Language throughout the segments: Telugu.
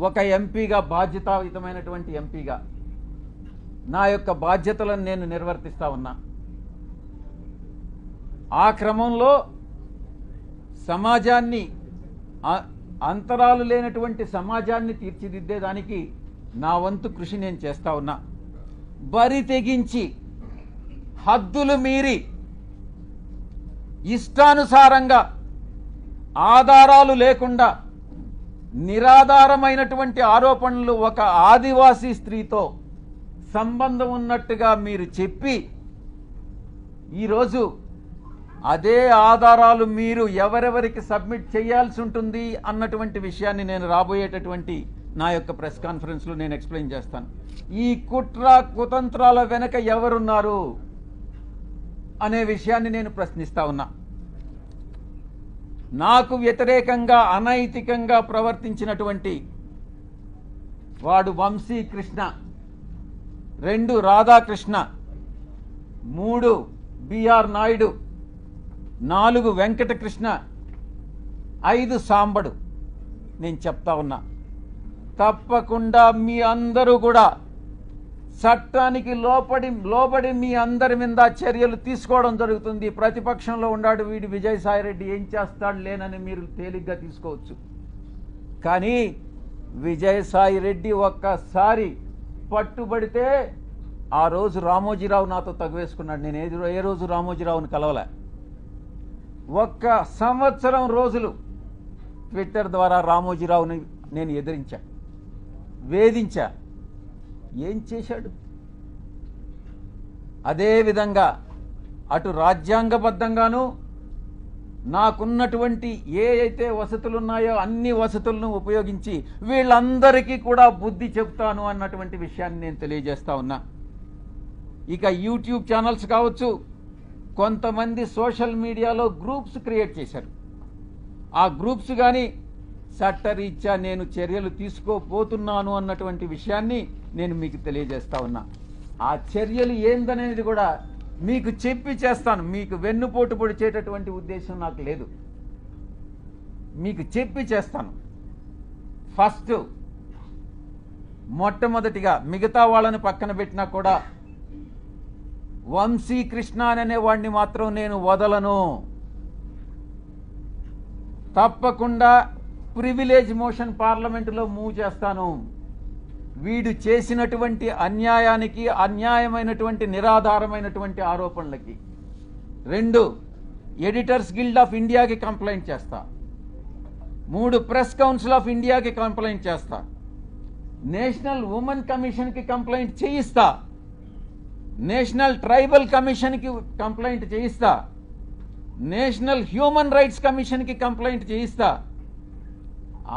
ఒక ఎంపీగా, బాధ్యతాయుతమైనటువంటి ఎంపీగా నా యొక్క బాధ్యతలను నేను నిర్వర్తిస్తా ఉన్నా. ఆ క్రమంలో సమాజాన్ని, అంతరాలు లేనటువంటి సమాజాన్ని తీర్చిదిద్దేదానికి నా వంతు కృషి నేను చేస్తా ఉన్నా. బరి తెగించి హద్దులు మీరి ఇష్టానుసారంగా ఆధారాలు లేకుండా నిరాధారమైనటువంటి ఆరోపణలు ఒక ఆదివాసీ స్త్రీతో సంబంధం ఉన్నట్టుగా మీరు చెప్పి ఈరోజు అదే ఆధారాలు మీరు ఎవరెవరికి సబ్మిట్ చేయాల్సి ఉంటుంది అన్నటువంటి విషయాన్ని నేను రాబోయేటటువంటి నా యొక్క ప్రెస్ కాన్ఫరెన్స్లో నేను ఎక్స్ప్లెయిన్ చేస్తాను. ఈ కుట్ర కుతంత్రాల వెనక ఎవరున్నారు అనే విషయాన్ని నేను ప్రశ్నిస్తా ఉన్నా. నాకు వ్యతిరేకంగా అనైతికంగా ప్రవర్తించినటువంటి వాడు వంశీకృష్ణ, 2 రాధాకృష్ణ, 3 బిఆర్ నాయుడు, 4 వెంకటకృష్ణ, 5 సాంబడు. నేను చెప్తా ఉన్నా, తప్పకుండా మీ అందరూ కూడా చట్టానికి లోబడి మీ అందరి మీద చర్యలు తీసుకోవడం జరుగుతుంది. ప్రతిపక్షంలో ఉన్నాడు వీడు విజయసాయిరెడ్డి, ఏం చేస్తాడు లేనని మీరు తేలిగ్గా తీసుకోవచ్చు. కానీ విజయసాయిరెడ్డి ఒక్కసారి పట్టుబడితే ఆ రోజు రామోజీరావు నాతో తగువేసుకున్నాడు. నేను ఏ రోజు రామోజీరావుని కలవలే. 1 సంవత్సరం రోజులు ట్విట్టర్ ద్వారా రామోజీరావుని నేను ఎదిరించా, వేధించా. ఏం చేశాడు? అదేవిధంగా అటు రాజ్యాంగబద్ధంగాను నాకున్నటువంటి ఏ అయితే వసతులున్నాయో అన్ని వసతులను ఉపయోగించి వీళ్ళందరికీ కూడా బుద్ధి చెప్తాను అన్నటువంటి విషయాన్ని నేను తెలియజేస్తా ఉన్నా. ఇక యూట్యూబ్ ఛానల్స్ కావచ్చు, కొంతమంది సోషల్ మీడియాలో గ్రూప్స్ క్రియేట్ చేశారు. ఆ గ్రూప్స్ కానీ చట్టరీత్యా నేను చర్యలు తీసుకోపోతున్నాను అన్నటువంటి విషయాన్ని నేను మీకు తెలియజేస్తా ఉన్నా. ఆ చర్యలు ఏందనేది కూడా మీకు చెప్పి చేస్తాను. మీకు వెన్నుపోటు పొడిచేటటువంటి ఉద్దేశం నాకు లేదు. మీకు చెప్పి చేస్తాను. ఫస్ట్ మొట్టమొదటిగా మిగతా వాళ్ళని పక్కన పెట్టినా కూడా వంశీకృష్ణ అనే వాడిని మాత్రం నేను వదలను. తప్పకుండా ప్రివిలేజ్ మోషన్ పార్లమెంటులో మూవ్ చేస్తాను. వీడు చేసినటువంటి అన్యాయానికి, అన్యాయమైనటువంటి నిరాధారమైనటువంటి ఆరోపణలకి 2 ఎడిటర్స్ గిల్డ్ ఆఫ్ ఇండియాకి కంప్లైంట్ చేస్తా, 3 ప్రెస్ కౌన్సిల్ ఆఫ్ ఇండియాకి కంప్లైంట్ చేస్తా, నేషనల్ ఉమెన్ కమిషన్కి కంప్లైంట్ చేయిస్తా, నేషనల్ ట్రైబల్ కమిషన్కి కంప్లైంట్ చేయిస్తా, నేషనల్ హ్యూమన్ రైట్స్ కమిషన్కి కంప్లైంట్ చేయిస్తా,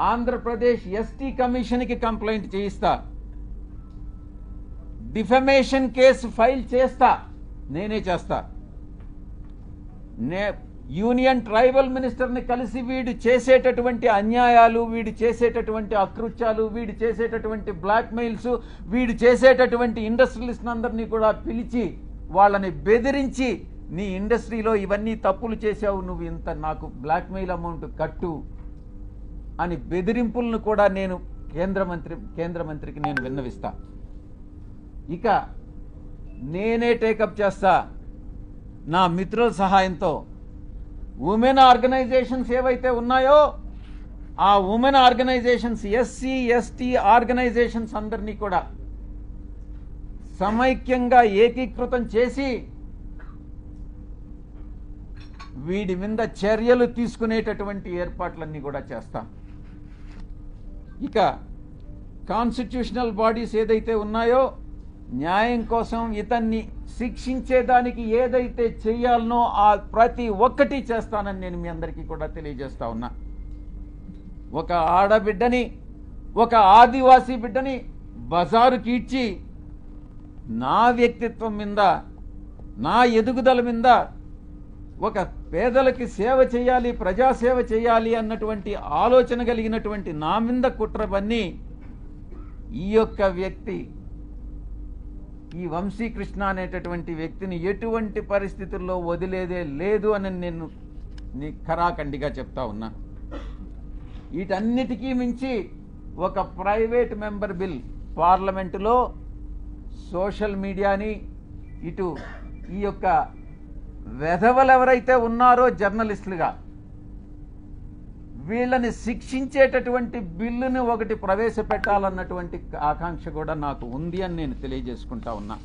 ఆంధ్రప్రదేశ్ ఎస్టీ కమిషన్కి కంప్లైంట్ చేయిస్తా, డిఫమేషన్ కేసు ఫైల్ చేస్తా, నేనే చేస్తా. యూనియన్ ట్రైబల్ మినిస్టర్ని కలిసి వీడు చేసేటటువంటి అన్యాయాలు, వీడు చేసేటటువంటి అకృత్యాలు, వీడు చేసేటటువంటి బ్లాక్మెయిల్స్, వీడు చేసేటటువంటి ఇండస్ట్రియలిస్ట్ అందరినీ కూడా పిలిచి వాళ్ళని బెదిరించి నీ ఇండస్ట్రీలో ఇవన్నీ తప్పులు చేశావు, నువ్వు ఇంత నాకు బ్లాక్మెయిల్ అమౌంట్ కట్టు అని బెదిరింపులను కూడా నేను కేంద్ర మంత్రికి నేను విన్నవిస్తా. ఇక నేనే టేకప్ చేస్తా నా మిత్రుల సహాయంతో. ఉమెన్ ఆర్గనైజేషన్స్ ఏవైతే ఉన్నాయో ఆ women organisations, SC ST organisations అందరినీ కూడా సమైక్యంగా ఏకీకృతం చేసి వీడి మీద చర్యలు తీసుకునేటటువంటి ఏర్పాట్లన్నీ కూడా చేస్తాం. ఇక కాన్స్టిట్యూషనల్ బాడీస్ ఏదైతే ఉన్నాయో న్యాయం కోసం ఇతన్ని శిక్షించేదానికి ఏదైతే చేయాలనో ఆ ప్రతి ఒక్కటి చేస్తానని నేను మీ అందరికీ కూడా తెలియజేస్తా ఉన్నా. ఒక ఆడబిడ్డని, ఒక ఆదివాసీ బిడ్డని బజారుకి ఇచ్చి నా వ్యక్తిత్వం మీద, నా ఎదుగుదల మీద, ఒక పేదలకి సేవ చేయాలి, ప్రజాసేవ చేయాలి అన్నటువంటి ఆలోచన కలిగినటువంటి నా మీద కుట్ర బన్ని ఈ యొక్క వ్యక్తి, ఈ వంశీకృష్ణ అనేటటువంటి వ్యక్తిని ఎటువంటి పరిస్థితుల్లో వదిలేదే లేదు అని నేను ఖరాఖండిగా చెప్తా ఉన్నా. వీటన్నిటికీ మించి ఒక ప్రైవేట్ మెంబర్ బిల్ పార్లమెంటులో సోషల్ మీడియాని ఇటు ఈ యొక్క వెధవలు ఎవరైతే ఉన్నారో జర్నలిస్టులుగా వీళ్ళని శిక్షించేటటువంటి బిల్లుని ఒకటి ప్రవేశపెట్టాలన్నటువంటి ఆకాంక్ష కూడా నాకు ఉంది అని నేను తెలియజేసుకుంటా ఉన్నా.